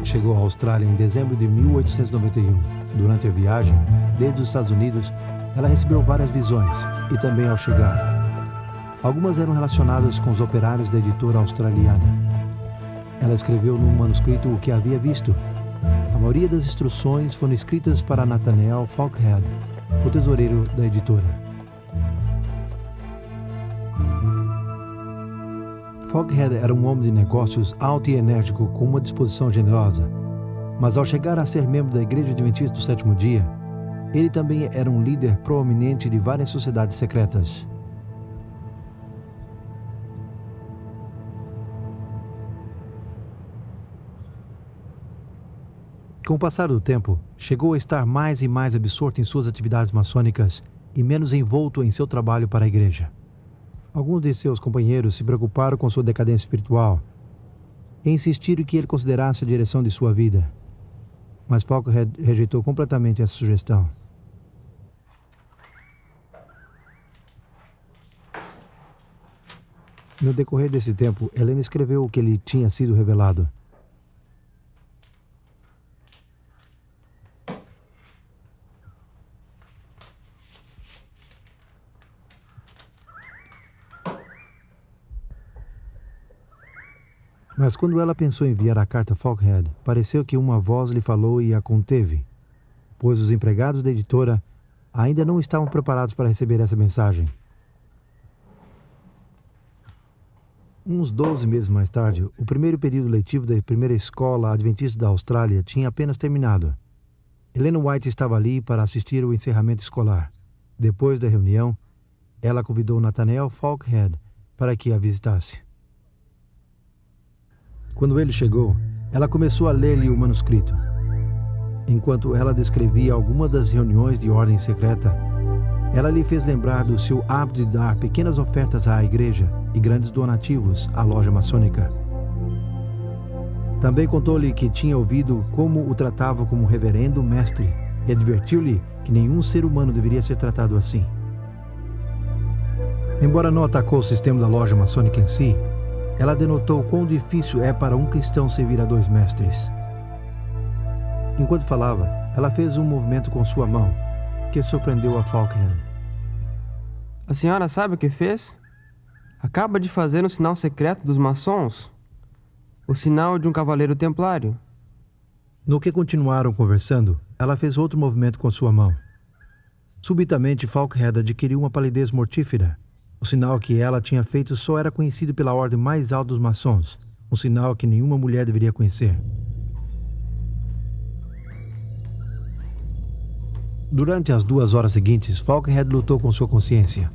White chegou à Austrália em dezembro de 1891. Durante a viagem, desde os Estados Unidos, ela recebeu várias visões, e também ao chegar. Algumas eram relacionadas com os operários da editora australiana. Ela escreveu num manuscrito o que havia visto. A maioria das instruções foram escritas para Nathaniel Falkhead, o tesoureiro da editora. Falkhead era um homem de negócios alto e enérgico com uma disposição generosa, mas ao chegar a ser membro da Igreja Adventista do Sétimo Dia, ele também era um líder proeminente de várias sociedades secretas. Com o passar do tempo, chegou a estar mais e mais absorto em suas atividades maçônicas e menos envolto em seu trabalho para a igreja. Alguns de seus companheiros se preocuparam com sua decadência espiritual e insistiram que ele considerasse a direção de sua vida. Mas Falkhead rejeitou completamente essa sugestão. No decorrer desse tempo, Helena escreveu o que lhe tinha sido revelado. Mas quando ela pensou em enviar a carta a Falkhead, pareceu que uma voz lhe falou e a conteve, pois os empregados da editora ainda não estavam preparados para receber essa mensagem. Uns 12 meses mais tarde, o primeiro período letivo da primeira escola adventista da Austrália tinha apenas terminado. Helena White estava ali para assistir ao encerramento escolar. Depois da reunião, ela convidou Nathaniel Falkhead para que a visitasse. Quando ele chegou, ela começou a ler-lhe o manuscrito. Enquanto ela descrevia alguma das reuniões de ordem secreta, ela lhe fez lembrar do seu hábito de dar pequenas ofertas à igreja e grandes donativos à loja maçônica. Também contou-lhe que tinha ouvido como o tratava como reverendo mestre e advertiu-lhe que nenhum ser humano deveria ser tratado assim. Embora não atacou o sistema da loja maçônica em si, ela denotou quão difícil é para um cristão servir a dois mestres. Enquanto falava, ela fez um movimento com sua mão, que surpreendeu a Falkhead. A senhora sabe o que fez? Acaba de fazer um sinal secreto dos maçons. O sinal de um cavaleiro templário. No que continuaram conversando, ela fez outro movimento com sua mão. Subitamente, Falkhead adquiriu uma palidez mortífera. O sinal que ela tinha feito só era conhecido pela ordem mais alta dos maçons, um sinal que nenhuma mulher deveria conhecer. Durante as 2 horas seguintes, Falkhead lutou com sua consciência.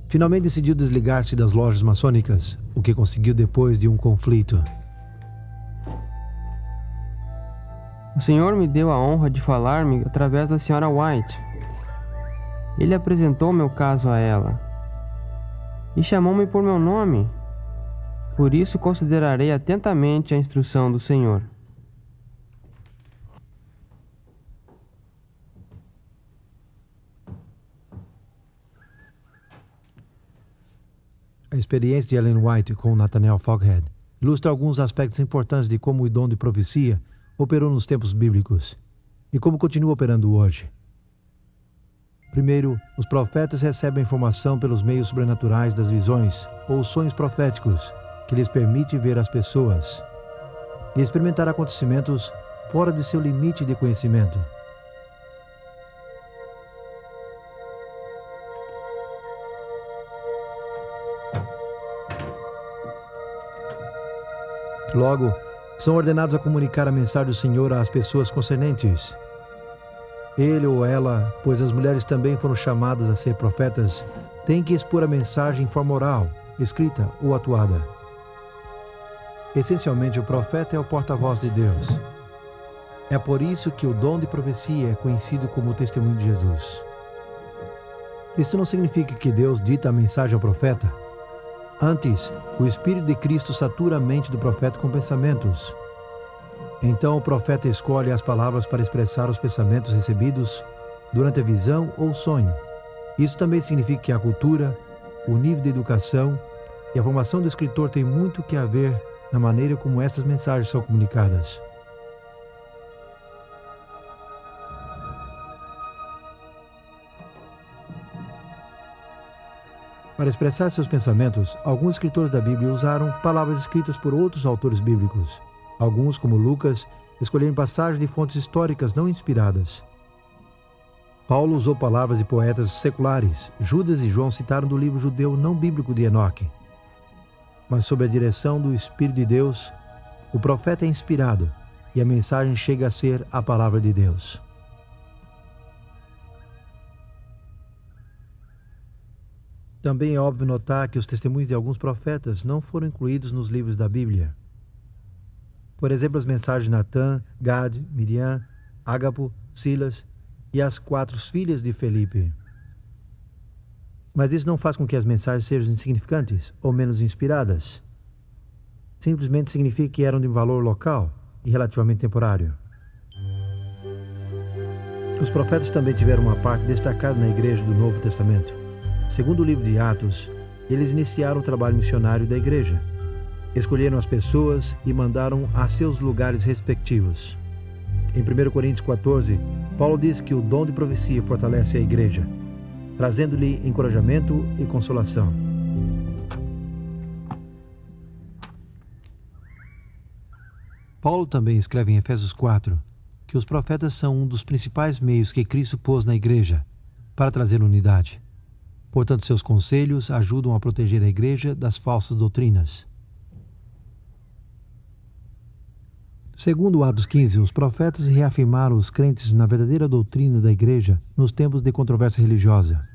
Finalmente decidiu desligar-se das lojas maçônicas, o que conseguiu depois de um conflito. O senhor me deu a honra de falar-me através da senhora White. Ele apresentou meu caso a ela e chamou-me por meu nome. Por isso considerarei atentamente a instrução do senhor. A experiência de Ellen White com Nathaniel Falkhead ilustra alguns aspectos importantes de como o dom de profecia operou nos tempos bíblicos e como continua operando hoje. Primeiro, os profetas recebem informação pelos meios sobrenaturais das visões ou sonhos proféticos, que lhes permite ver as pessoas e experimentar acontecimentos fora de seu limite de conhecimento. Logo, são ordenados a comunicar a mensagem do Senhor às pessoas concernentes. Ele ou ela, pois as mulheres também foram chamadas a ser profetas, têm que expor a mensagem em forma oral, escrita ou atuada. Essencialmente, o profeta é o porta-voz de Deus. É por isso que o dom de profecia é conhecido como o testemunho de Jesus. Isso não significa que Deus dita a mensagem ao profeta. Antes, o Espírito de Cristo satura a mente do profeta com pensamentos. Então o profeta escolhe as palavras para expressar os pensamentos recebidos durante a visão ou sonho. Isso também significa que a cultura, o nível de educação e a formação do escritor tem muito que ver na maneira como essas mensagens são comunicadas. Para expressar seus pensamentos, alguns escritores da Bíblia usaram palavras escritas por outros autores bíblicos. Alguns, como Lucas, escolheram passagens de fontes históricas não inspiradas. Paulo usou palavras de poetas seculares. Judas e João citaram do livro judeu não bíblico de Enoque. Mas sob a direção do Espírito de Deus, o profeta é inspirado e a mensagem chega a ser a palavra de Deus. Também é óbvio notar que os testemunhos de alguns profetas não foram incluídos nos livros da Bíblia. Por exemplo, as mensagens de Natã, Gad, Miriam, Ágapo, Silas e as 4 filhas de Felipe. Mas isso não faz com que as mensagens sejam insignificantes ou menos inspiradas. Simplesmente significa que eram de valor local e relativamente temporário. Os profetas também tiveram uma parte destacada na igreja do Novo Testamento. Segundo o livro de Atos, eles iniciaram o trabalho missionário da igreja. Escolheram as pessoas e mandaram a seus lugares respectivos. Em 1 Coríntios 14, Paulo diz que o dom de profecia fortalece a igreja, trazendo-lhe encorajamento e consolação. Paulo também escreve em Efésios 4 que os profetas são um dos principais meios que Cristo pôs na igreja para trazer unidade. Portanto, seus conselhos ajudam a proteger a igreja das falsas doutrinas. Segundo Atos 15, os profetas reafirmaram os crentes na verdadeira doutrina da igreja nos tempos de controvérsia religiosa.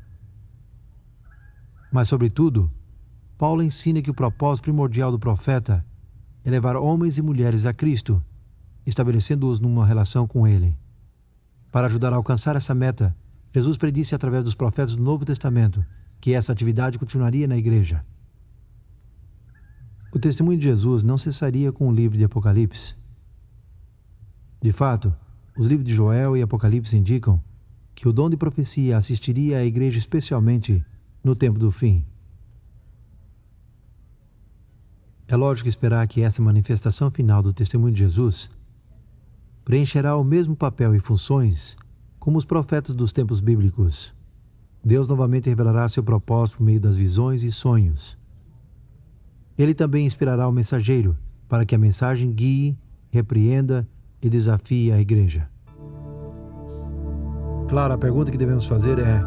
Mas, sobretudo, Paulo ensina que o propósito primordial do profeta é levar homens e mulheres a Cristo, estabelecendo-os numa relação com Ele. Para ajudar a alcançar essa meta, Jesus predisse através dos profetas do Novo Testamento que essa atividade continuaria na igreja. O testemunho de Jesus não cessaria com o livro de Apocalipse. De fato, os livros de Joel e Apocalipse indicam que o dom de profecia assistiria à igreja especialmente no tempo do fim. É lógico esperar que essa manifestação final do testemunho de Jesus preencherá o mesmo papel e funções como os profetas dos tempos bíblicos. Deus novamente revelará seu propósito por meio das visões e sonhos. Ele também inspirará o mensageiro para que a mensagem guie, repreenda e desafie a igreja. Claro, a pergunta que devemos fazer é: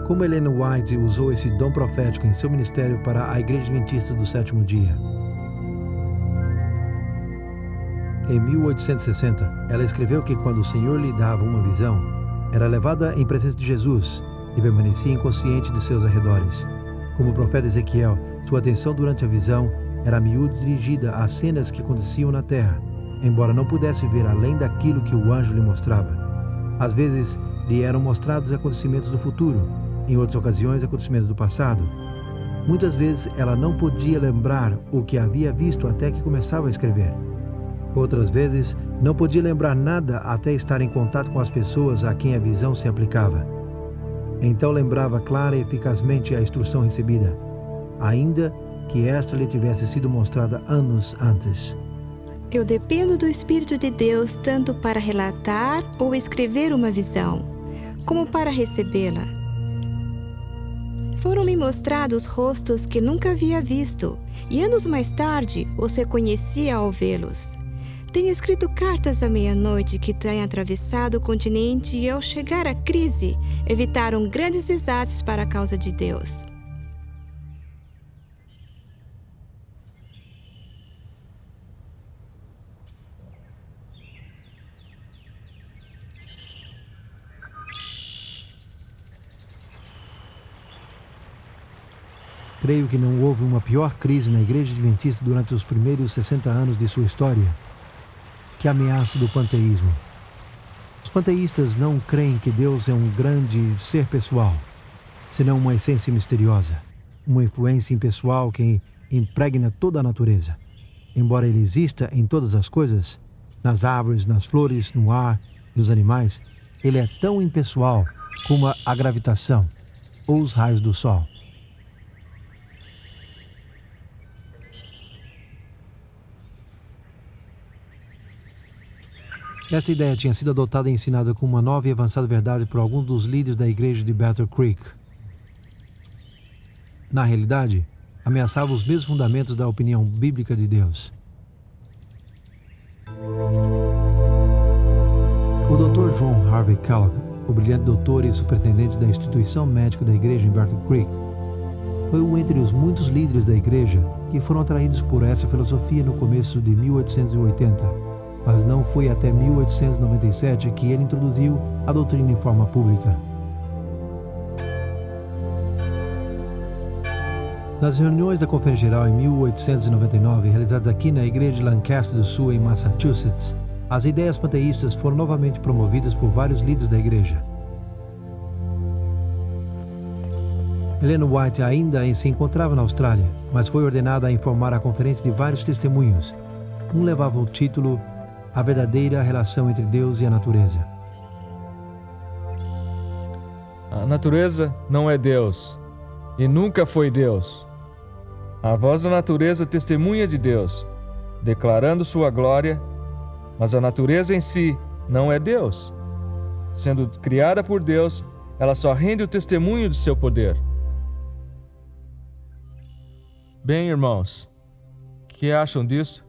como Ellen White usou esse dom profético em seu ministério para a Igreja Adventista do Sétimo Dia? Em 1860, ela escreveu que quando o Senhor lhe dava uma visão, era levada em presença de Jesus e permanecia inconsciente de seus arredores. Como o profeta Ezequiel, sua atenção durante a visão era a miúdo dirigida às cenas que aconteciam na terra, embora não pudesse ver além daquilo que o anjo lhe mostrava. Às vezes, lhe eram mostrados acontecimentos do futuro, em outras ocasiões, acontecimentos do passado. Muitas vezes, ela não podia lembrar o que havia visto até que começava a escrever. Outras vezes, não podia lembrar nada até estar em contato com as pessoas a quem a visão se aplicava. Então lembrava clara e eficazmente a instrução recebida, ainda que esta lhe tivesse sido mostrada anos antes. Eu dependo do Espírito de Deus tanto para relatar ou escrever uma visão, como para recebê-la. Foram-me mostrados rostos que nunca havia visto, e anos mais tarde os reconheci ao vê-los. Tenho escrito cartas à meia-noite que têm atravessado o continente e, ao chegar à crise, evitaram grandes desastres para a causa de Deus. Creio que não houve uma pior crise na Igreja Adventista durante os primeiros 60 anos de sua história que a ameaça do panteísmo. Os panteístas não creem que Deus é um grande ser pessoal, senão uma essência misteriosa, uma influência impessoal que impregna toda a natureza. Embora ele exista em todas as coisas, nas árvores, nas flores, no ar e nos animais, ele é tão impessoal como a gravitação ou os raios do sol. Esta ideia tinha sido adotada e ensinada como uma nova e avançada verdade por alguns dos líderes da igreja de Battle Creek. na realidade, ameaçava os mesmos fundamentos da opinião bíblica de Deus. O Dr. John Harvey Kellogg, o brilhante doutor e superintendente da instituição médica da igreja em Battle Creek, foi um entre os muitos líderes da igreja que foram atraídos por essa filosofia no começo de 1880, mas não foi até 1897 que ele introduziu a doutrina em forma pública. Nas reuniões da Conferência Geral em 1899, realizadas aqui na igreja de Lancaster do Sul, em Massachusetts, as ideias panteístas foram novamente promovidas por vários líderes da igreja. Ellen White ainda se encontrava na Austrália, mas foi ordenada a informar a conferência de vários testemunhos. Um levava o título A Verdadeira Relação entre Deus e a Natureza. A natureza não é Deus, e nunca foi Deus. A voz da natureza testemunha de Deus, declarando sua glória, mas a natureza em si não é Deus. Sendo criada por Deus, ela só rende o testemunho de seu poder. Bem, irmãos, o que acham disso?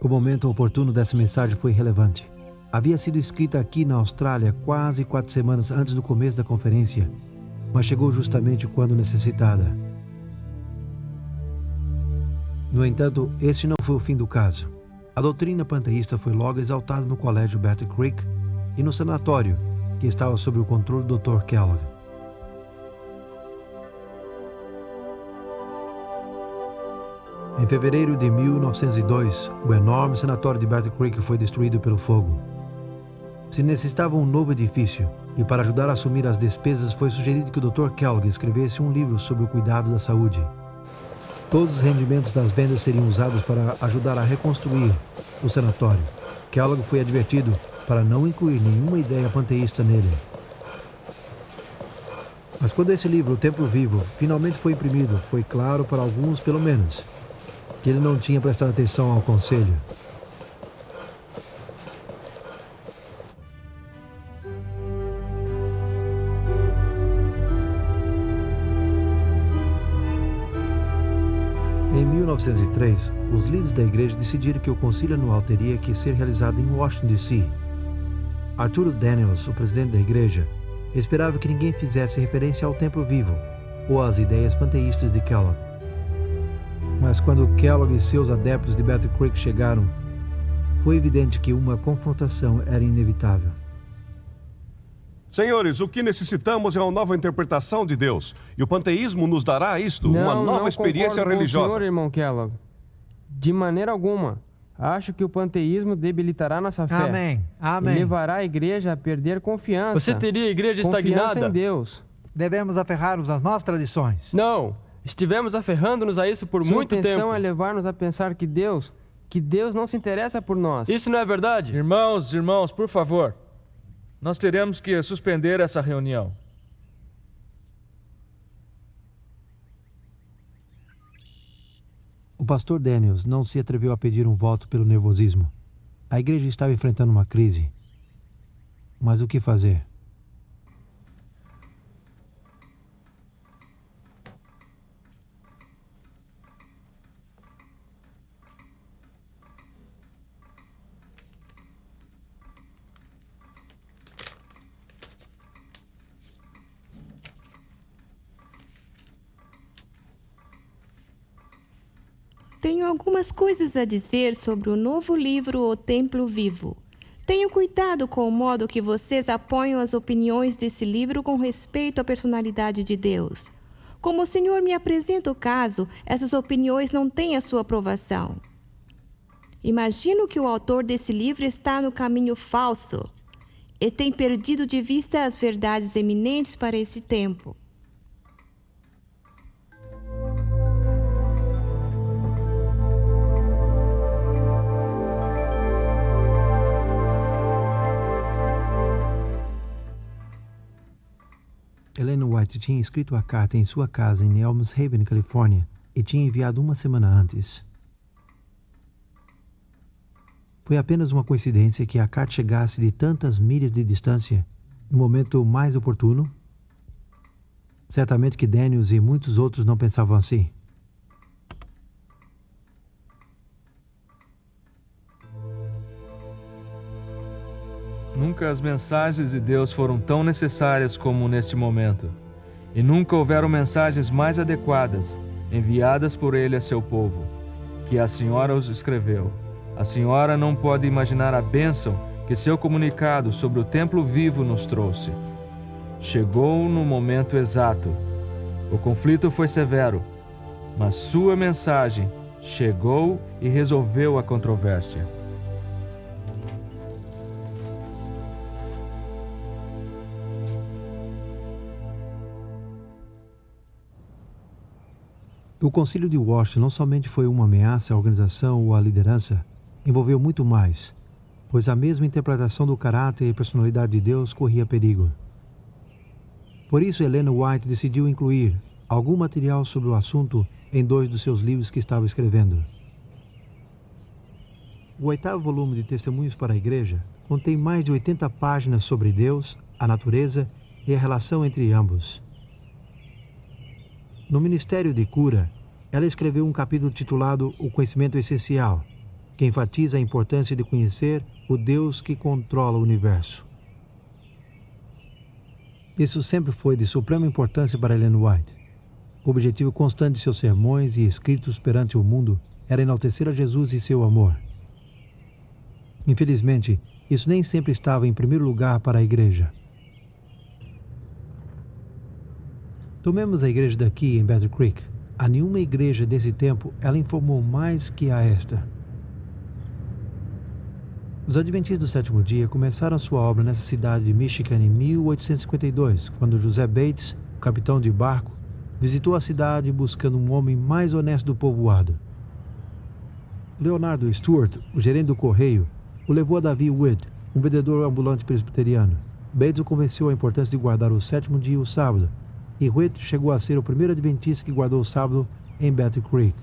O momento oportuno dessa mensagem foi relevante. Havia sido escrita aqui na Austrália quase 4 semanas antes do começo da conferência, mas chegou justamente quando necessitada. No entanto, esse não foi o fim do caso. A doutrina panteísta foi logo exaltada no colégio Battle Creek e no sanatório, que estava sob o controle do Dr. Kellogg. Em fevereiro de 1902, o enorme sanatório de Battle Creek foi destruído pelo fogo. Se necessitava um novo edifício, e para ajudar a assumir as despesas foi sugerido que o Dr. Kellogg escrevesse um livro sobre o cuidado da saúde. Todos os rendimentos das vendas seriam usados para ajudar a reconstruir o sanatório. Kellogg foi advertido para não incluir nenhuma ideia panteísta nele. Mas quando esse livro, O Templo Vivo, finalmente foi imprimido, foi claro para alguns, pelo menos, que ele não tinha prestado atenção ao conselho. Em 1903, os líderes da igreja decidiram que o concílio anual teria que ser realizado em Washington, D.C. Arthur Daniels, o presidente da igreja, esperava que ninguém fizesse referência ao Templo Vivo ou às ideias panteístas de Kellogg. Mas quando Kellogg e seus adeptos de Battle Creek chegaram, foi evidente que uma confrontação era inevitável. Senhores, o que necessitamos é uma nova interpretação de Deus. E o panteísmo nos dará isto, uma nova experiência religiosa. Não, senhor, irmão Kellogg. De maneira alguma. Acho que o panteísmo debilitará nossa fé. Amém. Amém. E levará a igreja a perder confiança. Você teria a igreja estagnada? Confiança em Deus. Devemos aferrar-nos às nossas tradições. Não. Estivemos aferrando-nos a isso por muito tempo. Sua intenção é levar-nos a pensar que Deus não se interessa por nós. Isso não é verdade? Irmãos, por favor. Nós teremos que suspender essa reunião. O pastor Daniels não se atreveu a pedir um voto pelo nervosismo. A igreja estava enfrentando uma crise. Mas o que fazer? Tenho algumas coisas a dizer sobre o novo livro O Templo Vivo. Tenho cuidado com o modo que vocês apoiam as opiniões desse livro com respeito à personalidade de Deus. Como o Senhor me apresenta o caso, essas opiniões não têm a sua aprovação. Imagino que o autor desse livro está no caminho falso e tem perdido de vista as verdades eminentes para esse tempo. Ellen White tinha escrito a carta em sua casa em Elms Haven, Califórnia, e tinha enviado uma semana antes. Foi apenas uma coincidência que a carta chegasse de tantas milhas de distância no momento mais oportuno? Certamente que Daniels e muitos outros não pensavam assim. Nunca as mensagens de Deus foram tão necessárias como neste momento. E nunca houveram mensagens mais adequadas, enviadas por ele a seu povo, que a senhora os escreveu. A senhora não pode imaginar a bênção que seu comunicado sobre o templo vivo nos trouxe. Chegou no momento exato. O conflito foi severo, mas sua mensagem chegou e resolveu a controvérsia. O Concílio de Washington não somente foi uma ameaça à organização ou à liderança, envolveu muito mais, pois a mesma interpretação do caráter e personalidade de Deus corria perigo. Por isso, Ellen White decidiu incluir algum material sobre o assunto em 2 dos seus livros que estava escrevendo. O 8º volume de Testemunhos para a Igreja contém mais de 80 páginas sobre Deus, a natureza e a relação entre ambos. No Ministério de Cura, ela escreveu um capítulo titulado O Conhecimento Essencial, que enfatiza a importância de conhecer o Deus que controla o universo. Isso sempre foi de suprema importância para Ellen White. O objetivo constante de seus sermões e escritos perante o mundo era enaltecer a Jesus e seu amor. Infelizmente, isso nem sempre estava em primeiro lugar para a igreja. Tomemos a igreja daqui em Battle Creek. A nenhuma igreja desse tempo ela informou mais que a esta. Os Adventistas do Sétimo Dia começaram sua obra nessa cidade de Michigan em 1852, quando José Bates, capitão de barco, visitou a cidade buscando um homem mais honesto do povoado. Leonardo Stewart, o gerente do correio, o levou a Davi Wood, um vendedor ambulante presbiteriano. Bates o convenceu a importância de guardar o sétimo dia e o sábado, e Whit chegou a ser o primeiro adventista que guardou o sábado em Battle Creek.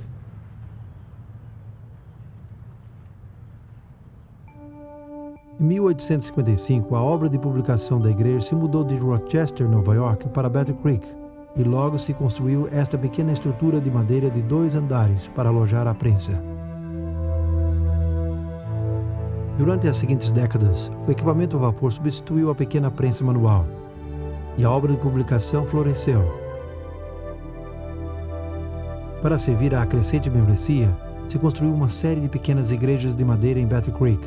Em 1855, a obra de publicação da igreja se mudou de Rochester, Nova York, para Battle Creek, e logo se construiu esta pequena estrutura de madeira de 2 andares para alojar a prensa. Durante as seguintes décadas, o equipamento a vapor substituiu a pequena prensa manual, e a obra de publicação floresceu. Para servir à crescente membresia, se construiu uma série de pequenas igrejas de madeira em Battle Creek,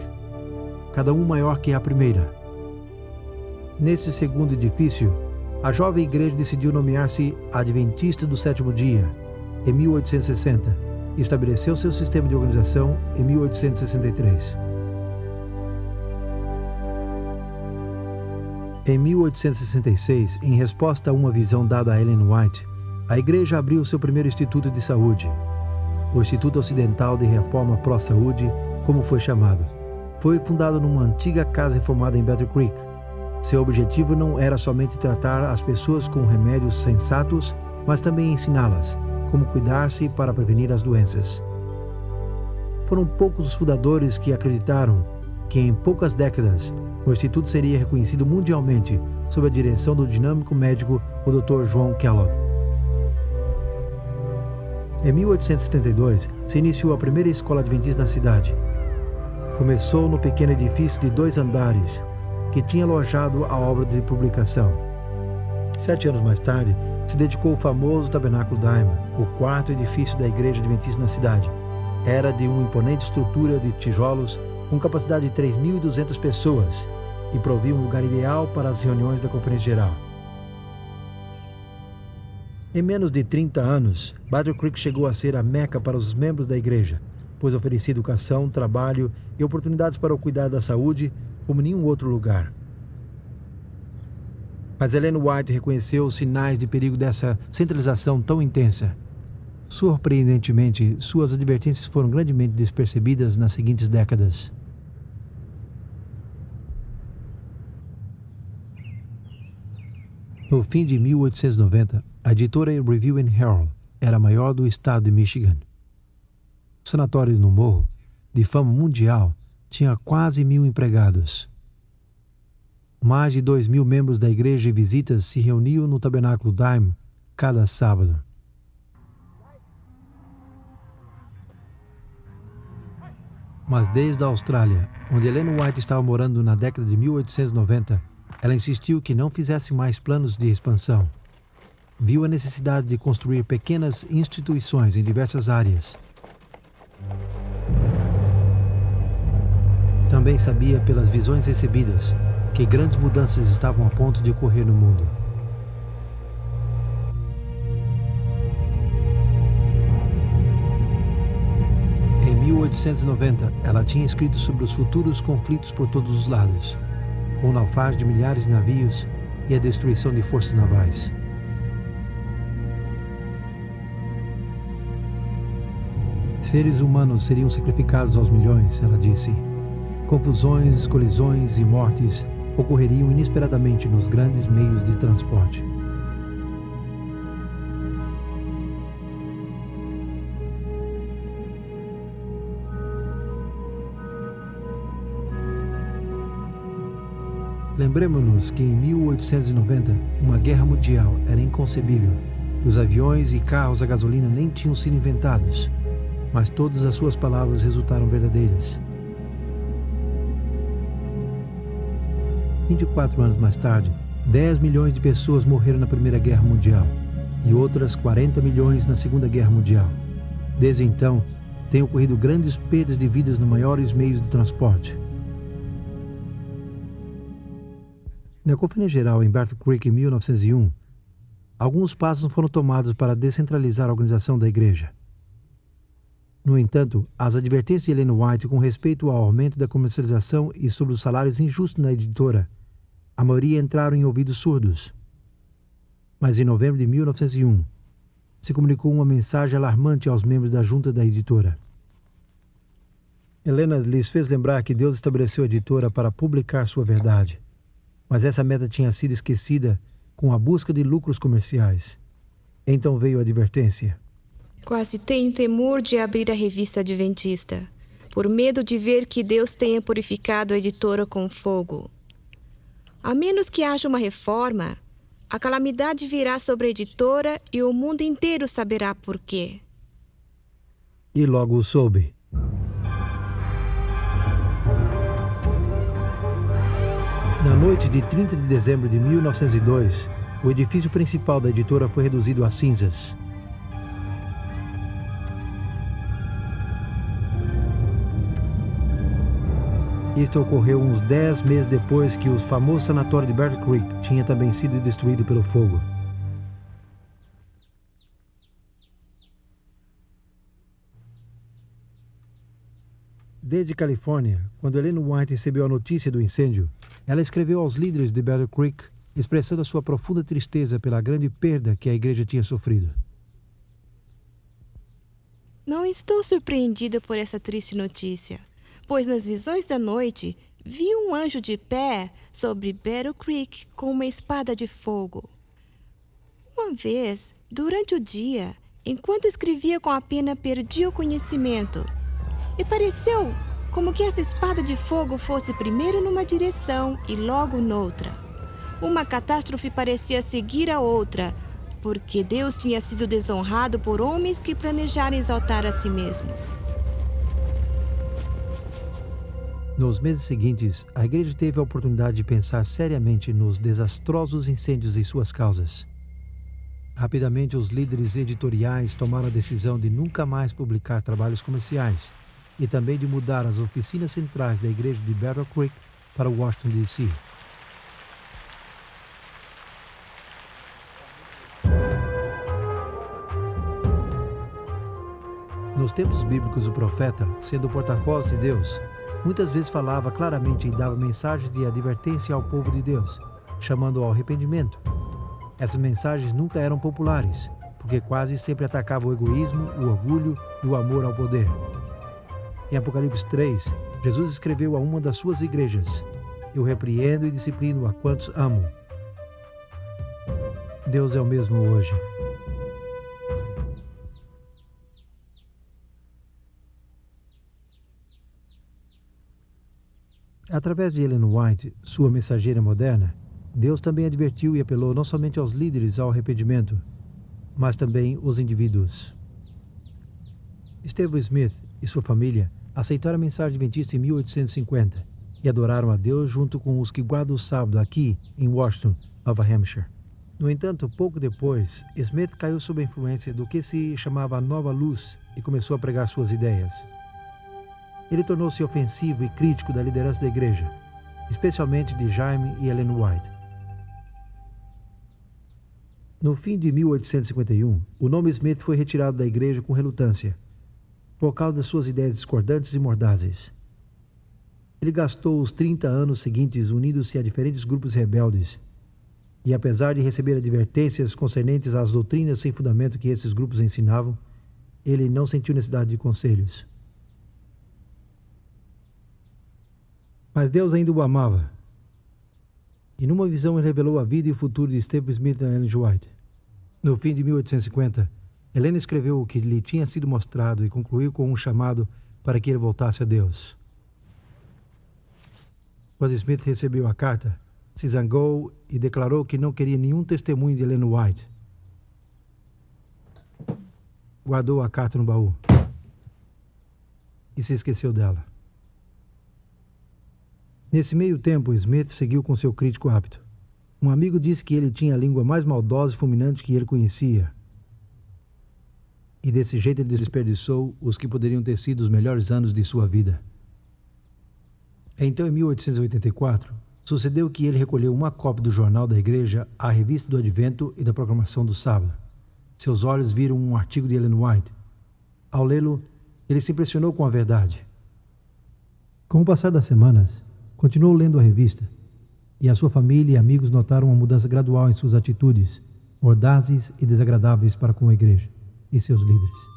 cada uma maior que a primeira. Nesse segundo edifício, a jovem igreja decidiu nomear-se Adventista do Sétimo Dia, em 1860, e estabeleceu seu sistema de organização em 1863. Em 1866, em resposta a uma visão dada a Ellen White, a igreja abriu seu primeiro instituto de saúde, o Instituto Ocidental de Reforma Pró-Saúde, como foi chamado. Foi fundado numa antiga casa reformada em Battle Creek. Seu objetivo não era somente tratar as pessoas com remédios sensatos, mas também ensiná-las como cuidar-se para prevenir as doenças. Foram poucos os fundadores que acreditaram que em poucas décadas o Instituto seria reconhecido mundialmente sob a direção do dinâmico médico o Dr. João Kellogg. Em 1872, se iniciou a primeira escola adventista na cidade. Começou no pequeno edifício de 2 andares, que tinha alojado a obra de publicação. 7 anos mais tarde, se dedicou ao famoso Tabernáculo Diamond, o 4º edifício da igreja adventista na cidade. Era de uma imponente estrutura de tijolos, com capacidade de 3.200 pessoas, e provia um lugar ideal para as reuniões da Conferência Geral. Em menos de 30 anos, Battle Creek chegou a ser a meca para os membros da igreja, pois oferecia educação, trabalho e oportunidades para o cuidado da saúde como nenhum outro lugar. Mas Ellen White reconheceu os sinais de perigo dessa centralização tão intensa. Surpreendentemente, suas advertências foram grandemente despercebidas nas seguintes décadas. No fim de 1890, a editora Review and Herald era a maior do estado de Michigan. O sanatório no Morro, de fama mundial, tinha quase 1.000 empregados. Mais de 2.000 membros da igreja e visitas se reuniam no Tabernáculo Diamond cada sábado. Mas desde a Austrália, onde Ellen White estava morando na década de 1890, ela insistiu que não fizesse mais planos de expansão. Viu a necessidade de construir pequenas instituições em diversas áreas. Também sabia pelas visões recebidas que grandes mudanças estavam a ponto de ocorrer no mundo. Em 1890, ela tinha escrito sobre os futuros conflitos por todos os lados, com o naufrágio de milhares de navios e a destruição de forças navais. Seres humanos seriam sacrificados aos milhões, ela disse. Confusões, colisões e mortes ocorreriam inesperadamente nos grandes meios de transporte. Lembremos-nos que em 1890, uma guerra mundial era inconcebível. Os aviões e carros a gasolina nem tinham sido inventados, mas todas as suas palavras resultaram verdadeiras. 24 anos mais tarde, 10 milhões de pessoas morreram na Primeira Guerra Mundial e outras 40 milhões na Segunda Guerra Mundial. Desde então, têm ocorrido grandes perdas de vidas nos maiores meios de transporte. Na Conferência Geral em Battle Creek em 1901, alguns passos foram tomados para descentralizar a organização da igreja. No entanto, as advertências de Ellen White com respeito ao aumento da comercialização e sobre os salários injustos na editora, a maioria entraram em ouvidos surdos. Mas em novembro de 1901, se comunicou uma mensagem alarmante aos membros da junta da editora. Helena lhes fez lembrar que Deus estabeleceu a editora para publicar sua verdade, mas essa meta tinha sido esquecida com a busca de lucros comerciais. Então veio a advertência. Quase tenho temor de abrir a revista adventista, por medo de ver que Deus tenha purificado a editora com fogo. A menos que haja uma reforma, a calamidade virá sobre a editora e o mundo inteiro saberá por quê. E logo o soube. Na noite de 30 de dezembro de 1902, o edifício principal da editora foi reduzido a cinzas. Isto ocorreu uns 10 meses depois que o famoso sanatório de Battle Creek tinha também sido destruído pelo fogo. Desde Califórnia, quando Ellen White recebeu a notícia do incêndio, ela escreveu aos líderes de Battle Creek, expressando a sua profunda tristeza pela grande perda que a igreja tinha sofrido. Não estou surpreendida por essa triste notícia, pois nas visões da noite vi um anjo de pé sobre Battle Creek com uma espada de fogo. Uma vez, durante o dia, enquanto escrevia com a pena, perdi o conhecimento. E pareceu como que essa espada de fogo fosse primeiro numa direção e logo noutra. Uma catástrofe parecia seguir a outra, porque Deus tinha sido desonrado por homens que planejaram exaltar a si mesmos. Nos meses seguintes, a igreja teve a oportunidade de pensar seriamente nos desastrosos incêndios e suas causas. Rapidamente, os líderes editoriais tomaram a decisão de nunca mais publicar trabalhos comerciais e também de mudar as oficinas centrais da igreja de Battle Creek para Washington, D.C. Nos tempos bíblicos, o profeta, sendo o porta-voz de Deus, muitas vezes falava claramente e dava mensagens de advertência ao povo de Deus, chamando ao arrependimento. Essas mensagens nunca eram populares, porque quase sempre atacavam o egoísmo, o orgulho e o amor ao poder. Em Apocalipse 3, Jesus escreveu a uma das suas igrejas: Eu repreendo e disciplino a quantos amo. Deus é o mesmo hoje. Através de Ellen White, sua mensageira moderna, Deus também advertiu e apelou não somente aos líderes ao arrependimento, mas também os indivíduos. Stephen Smith e sua família aceitaram a mensagem adventista em 1850 e adoraram a Deus junto com os que guardam o sábado aqui em Washington, Nova Hampshire. No entanto, pouco depois, Smith caiu sob a influência do que se chamava a Nova Luz e começou a pregar suas ideias. Ele tornou-se ofensivo e crítico da liderança da igreja, especialmente de Jaime e Ellen White. No fim de 1851, o nome Smith foi retirado da igreja com relutância, por causa de suas ideias discordantes e mordazes. Ele gastou os 30 anos seguintes unindo-se a diferentes grupos rebeldes, e apesar de receber advertências concernentes às doutrinas sem fundamento que esses grupos ensinavam, ele não sentiu necessidade de conselhos. Mas Deus ainda o amava. E numa visão ele revelou a vida e o futuro de Stephen Smith e Ellen White. No fim de 1850, Helena escreveu o que lhe tinha sido mostrado e concluiu com um chamado para que ele voltasse a Deus. Quando Smith recebeu a carta, se zangou e declarou que não queria nenhum testemunho de Ellen White. Guardou a carta no baú e se esqueceu dela. Nesse meio tempo, Smith seguiu com seu crítico hábito. Um amigo disse que ele tinha a língua mais maldosa e fulminante que ele conhecia. E desse jeito ele desperdiçou os que poderiam ter sido os melhores anos de sua vida. Então, em 1884, sucedeu que ele recolheu uma cópia do jornal da igreja à revista do Advento e da proclamação do sábado. Seus olhos viram um artigo de Ellen White. Ao lê-lo, ele se impressionou com a verdade. Com o passar das semanas, continuou lendo a revista, e a sua família e amigos notaram uma mudança gradual em suas atitudes, mordazes e desagradáveis para com a igreja e seus líderes.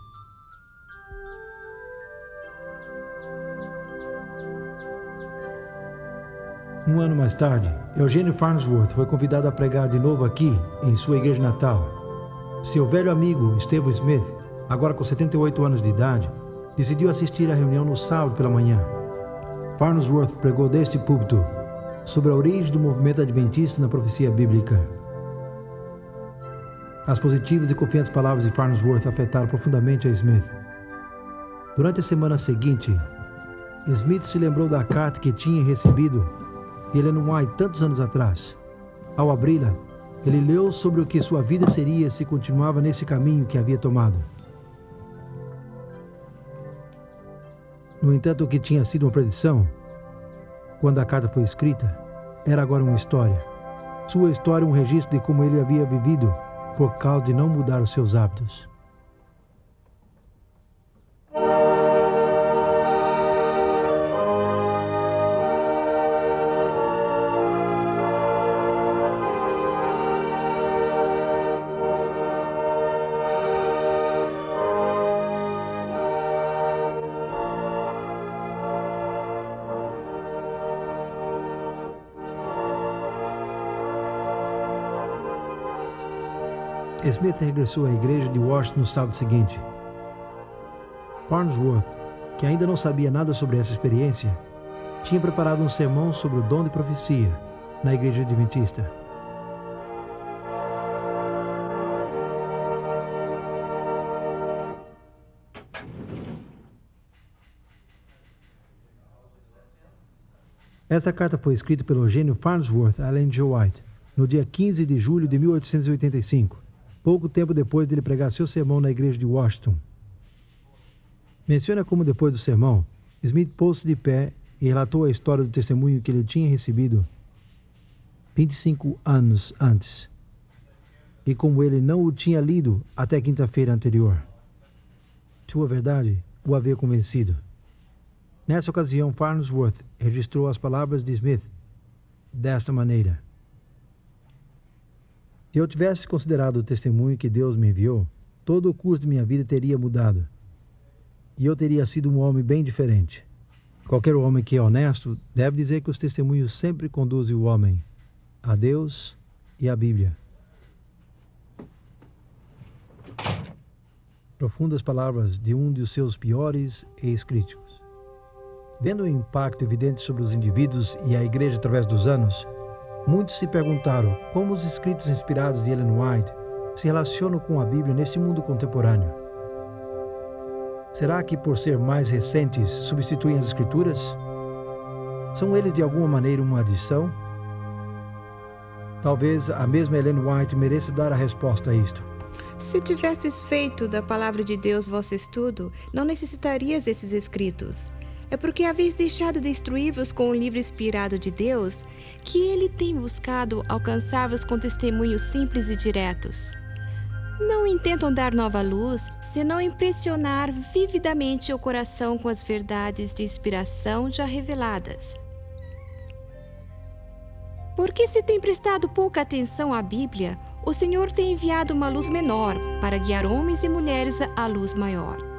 Um ano mais tarde, Eugênio Farnsworth foi convidado a pregar de novo aqui, em sua igreja natal. Seu velho amigo, Stephen Smith, agora com 78 anos de idade, decidiu assistir à reunião no sábado pela manhã. Farnsworth pregou deste púlpito sobre a origem do movimento adventista na profecia bíblica. As positivas e confiantes palavras de Farnsworth afetaram profundamente a Smith. Durante a semana seguinte, Smith se lembrou da carta que tinha recebido de Ellen White tantos anos atrás. Ao abri-la, ele leu sobre o que sua vida seria se continuava nesse caminho que havia tomado. No entanto, o que tinha sido uma predição, quando a carta foi escrita, era agora uma história. Sua história um registro de como ele havia vivido por causa de não mudar os seus hábitos. Smith regressou à igreja de Washington no sábado seguinte. Farnsworth, que ainda não sabia nada sobre essa experiência, tinha preparado um sermão sobre o dom de profecia na igreja adventista. Esta carta foi escrita pelo Eugênio Farnsworth a Ellen White no dia 15 de julho de 1885. Pouco tempo depois de ele pregar seu sermão na igreja de Washington. Menciona como depois do sermão, Smith pôs-se de pé e relatou a história do testemunho que ele tinha recebido 25 anos antes, e como ele não o tinha lido até a quinta-feira anterior. Sua verdade o havia convencido. Nessa ocasião, Farnsworth registrou as palavras de Smith desta maneira: se eu tivesse considerado o testemunho que Deus me enviou, todo o curso de minha vida teria mudado. E eu teria sido um homem bem diferente. Qualquer homem que é honesto deve dizer que os testemunhos sempre conduzem o homem a Deus e à Bíblia. Profundas palavras de um de seus piores ex-críticos. Vendo o impacto evidente sobre os indivíduos e a igreja através dos anos, muitos se perguntaram como os escritos inspirados de Ellen White se relacionam com a Bíblia neste mundo contemporâneo? Será que, por ser mais recentes, substituem as Escrituras? São eles de alguma maneira uma adição? Talvez a mesma Ellen White mereça dar a resposta a isto. Se tivesses feito da palavra de Deus vosso estudo, não necessitarias desses escritos. É porque haveis deixado de instruir-vos com o livro inspirado de Deus, que ele tem buscado alcançar-vos com testemunhos simples e diretos. Não intentam dar nova luz, senão impressionar vividamente o coração com as verdades de inspiração já reveladas. Porque se tem prestado pouca atenção à Bíblia, o Senhor tem enviado uma luz menor para guiar homens e mulheres à luz maior.